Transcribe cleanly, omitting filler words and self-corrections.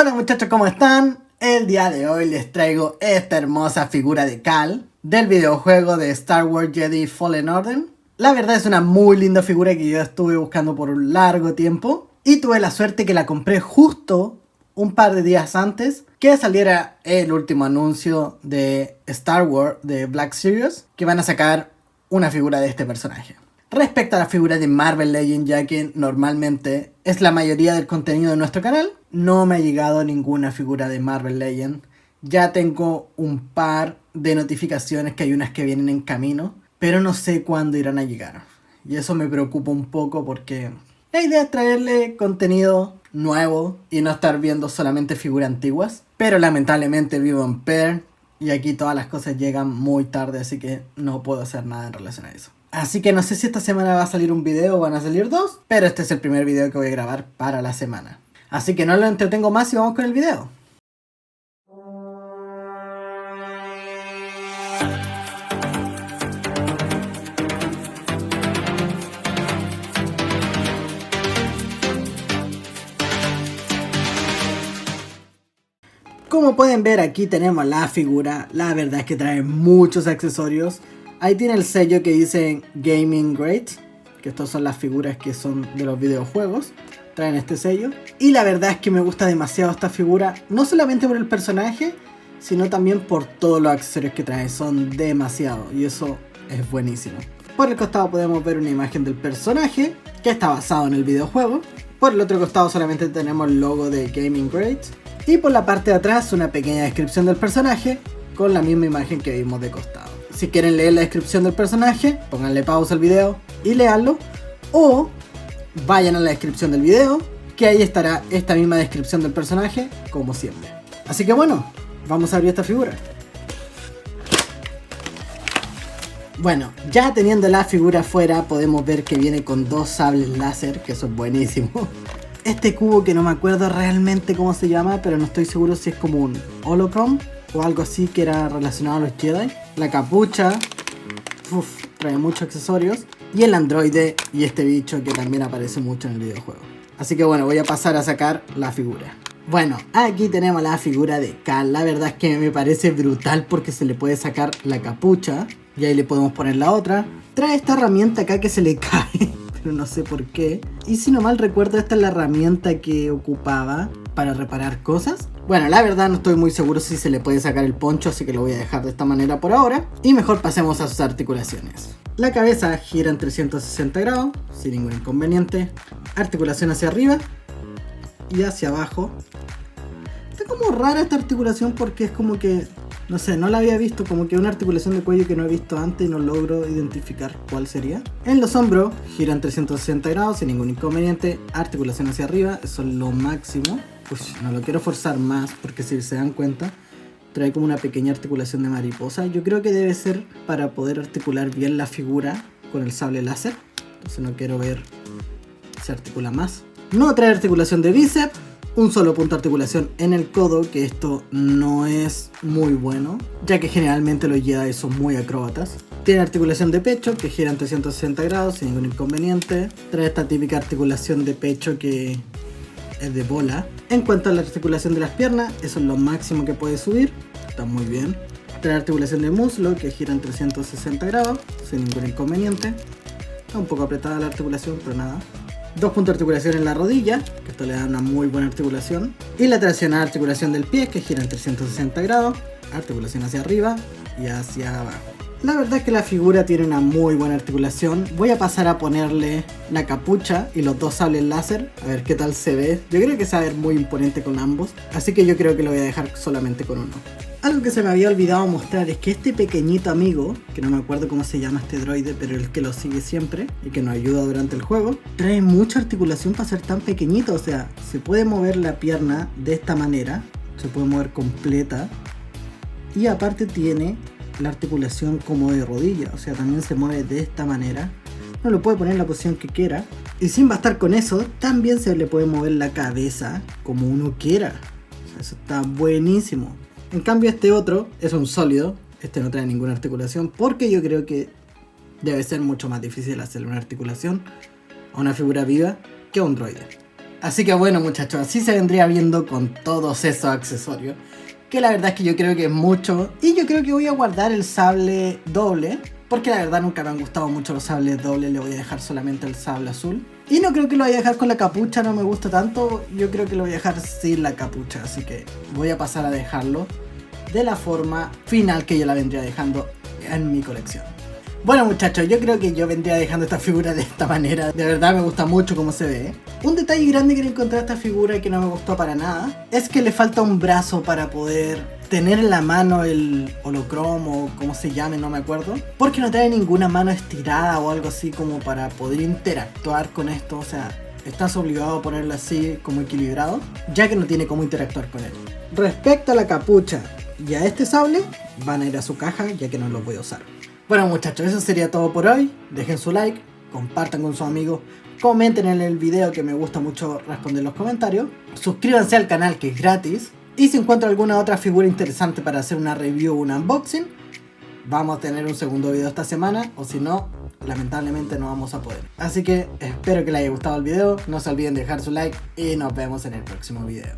Hola muchachos, ¿cómo están? El día de hoy les traigo esta hermosa figura de Cal del videojuego de Star Wars Jedi Fallen Order. La verdad es una muy linda figura que yo estuve buscando por un largo tiempo y tuve la suerte que la compré justo un par de días antes que saliera el último anuncio de Star Wars de Black Series, que van a sacar una figura de este personaje. Respecto a la figura de Marvel Legends, ya que normalmente es la mayoría del contenido de nuestro canal, no me ha llegado ninguna figura de Marvel Legends. Ya tengo un par de notificaciones que hay unas que vienen en camino, pero no sé cuándo irán a llegar. Y eso me preocupa un poco porque la idea es traerle contenido nuevo y no estar viendo solamente figuras antiguas. Pero lamentablemente vivo en PER y aquí todas las cosas llegan muy tarde, así que no puedo hacer nada en relación a eso. Así que no sé si esta semana va a salir un video o van a salir dos, pero este es el primer video que voy a grabar para la semana. Así que no lo entretengo más y vamos con el video. Como pueden ver, aquí tenemos la figura. La verdad es que trae muchos accesorios. Ahí tiene el sello que dice Gaming Great, que estas son las figuras que son de los videojuegos. Traen este sello. Y la verdad es que me gusta demasiado esta figura, no solamente por el personaje, sino también por todos los accesorios que trae. Son demasiado y eso es buenísimo. Por el costado podemos ver una imagen del personaje que está basado en el videojuego. Por el otro costado solamente tenemos el logo de Gaming Great. Y por la parte de atrás una pequeña descripción del personaje con la misma imagen que vimos de costado. Si quieren leer la descripción del personaje, pónganle pausa al video y leanlo. O vayan a la descripción del video, que ahí estará esta misma descripción del personaje como siempre. Así que bueno, vamos a abrir esta figura. Bueno, ya teniendo la figura afuera podemos ver que viene con dos sables láser, que eso es buenísimo. Este cubo que no me acuerdo realmente cómo se llama, pero no estoy seguro si es como un holocron o algo así que era relacionado a los Jedi. La capucha, trae muchos accesorios. Y el androide y este bicho que también aparece mucho en el videojuego. Así que bueno, voy a pasar a sacar la figura. Bueno, aquí tenemos la figura de Cal. La verdad es que me parece brutal porque se le puede sacar la capucha y ahí le podemos poner la otra. Trae esta herramienta acá que se le cae, pero no sé por qué. Y si no mal recuerdo, esta es la herramienta que ocupaba para reparar cosas. Bueno, la verdad no estoy muy seguro si se le puede sacar el poncho, así que lo voy a dejar de esta manera por ahora. Y mejor pasemos a sus articulaciones. La cabeza gira en 360 grados, sin ningún inconveniente. Articulación hacia arriba y hacia abajo. Está como rara esta articulación porque es como que, no sé, no la había visto, como que una articulación de cuello que no he visto antes y no logro identificar cuál sería. En los hombros gira en 360 grados, sin ningún inconveniente. Articulación hacia arriba, eso es lo máximo. No lo quiero forzar más porque si se dan cuenta trae como una pequeña articulación de mariposa. Yo creo que debe ser para poder articular bien la figura con el sable láser. Entonces no quiero ver si se articula más. No trae articulación de bíceps. Un solo punto de articulación en el codo, que esto no es muy bueno, ya que generalmente los Jedi son muy acróbatas. Tiene articulación de pecho, que gira en 360 grados, sin ningún inconveniente. Trae esta típica articulación de pecho que es de bola. En cuanto a la articulación de las piernas, eso es lo máximo que puede subir. Está muy bien. Trae articulación de muslo, que gira en 360 grados, sin ningún inconveniente. Está un poco apretada la articulación, pero nada. Dos puntos de articulación en la rodilla, que esto le da una muy buena articulación. Y la tradicional articulación del pie, que gira en 360 grados. Articulación hacia arriba y hacia abajo. La verdad es que la figura tiene una muy buena articulación. Voy a pasar a ponerle la capucha y los dos sables láser, a ver qué tal se ve. Yo creo que se va a ver muy imponente con ambos, así que yo creo que lo voy a dejar solamente con uno. Algo que se me había olvidado mostrar es que este pequeñito amigo, que no me acuerdo cómo se llama este droide, pero el que lo sigue siempre y que nos ayuda durante el juego, trae mucha articulación para ser tan pequeñito. O sea, se puede mover la pierna de esta manera, se puede mover completa y aparte tiene la articulación como de rodilla, o sea, también se mueve de esta manera. No lo puede poner en la posición que quiera. Y sin bastar con eso, también se le puede mover la cabeza como uno quiera. O sea, eso está buenísimo. En cambio este otro es un sólido. Este no trae ninguna articulación porque yo creo que debe ser mucho más difícil hacerle una articulación a una figura viva que a un droide. Así que bueno muchachos, así se vendría viendo con todos esos accesorios. Que la verdad es que yo creo que es mucho. Y yo creo que voy a guardar el sable doble. Porque la verdad nunca me han gustado mucho los sables dobles. Le voy a dejar solamente el sable azul. Y no creo que lo vaya a dejar con la capucha, no me gusta tanto. Yo creo que lo voy a dejar sin la capucha. Así que voy a pasar a dejarlo de la forma final que yo la vendría dejando en mi colección. Bueno muchachos, yo creo que yo vendría dejando esta figura de esta manera. De verdad me gusta mucho cómo se ve. Un detalle grande que le encontré a esta figura y que no me gustó para nada es que le falta un brazo para poder tener en la mano el holocromo o como se llame, no me acuerdo. Porque no trae ninguna mano estirada o algo así como para poder interactuar con esto. O sea, estás obligado a ponerlo así como equilibrado, ya que no tiene cómo interactuar con él. Respecto a la capucha y a este sable, van a ir a su caja ya que no los voy a usar. Bueno muchachos, eso sería todo por hoy. Dejen su like, compartan con sus amigos, comenten en el video que me gusta mucho responder los comentarios. Suscríbanse al canal que es gratis. Y si encuentro alguna otra figura interesante para hacer una review o un unboxing, vamos a tener un segundo video esta semana. O si no, lamentablemente no vamos a poder. Así que espero que les haya gustado el video. No se olviden de dejar su like y nos vemos en el próximo video.